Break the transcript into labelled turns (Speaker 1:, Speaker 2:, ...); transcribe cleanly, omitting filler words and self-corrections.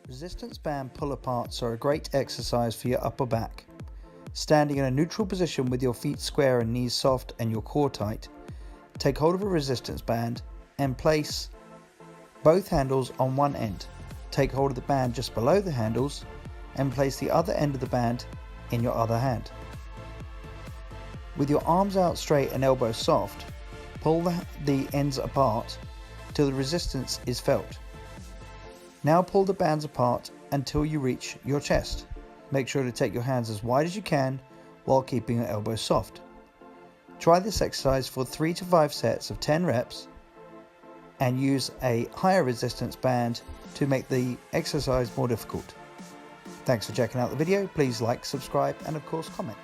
Speaker 1: Resistance band pull-aparts are a great exercise for your upper back. Standing in a neutral position with your feet square and knees soft and your core tight, take hold of a resistance band and place both handles on one end. Take hold of the band just below the handles and place the other end of the band in your other hand. With your arms out straight and elbows soft, pull the ends apart till the resistance is felt. Now pull the bands apart until you reach your chest. Make sure to take your hands as wide as you can while keeping your elbows soft. Try this exercise for 3 to 5 sets of 10 reps and use a higher resistance band to make the exercise more difficult. Thanks for checking out the video. Please like, subscribe, and of course comment.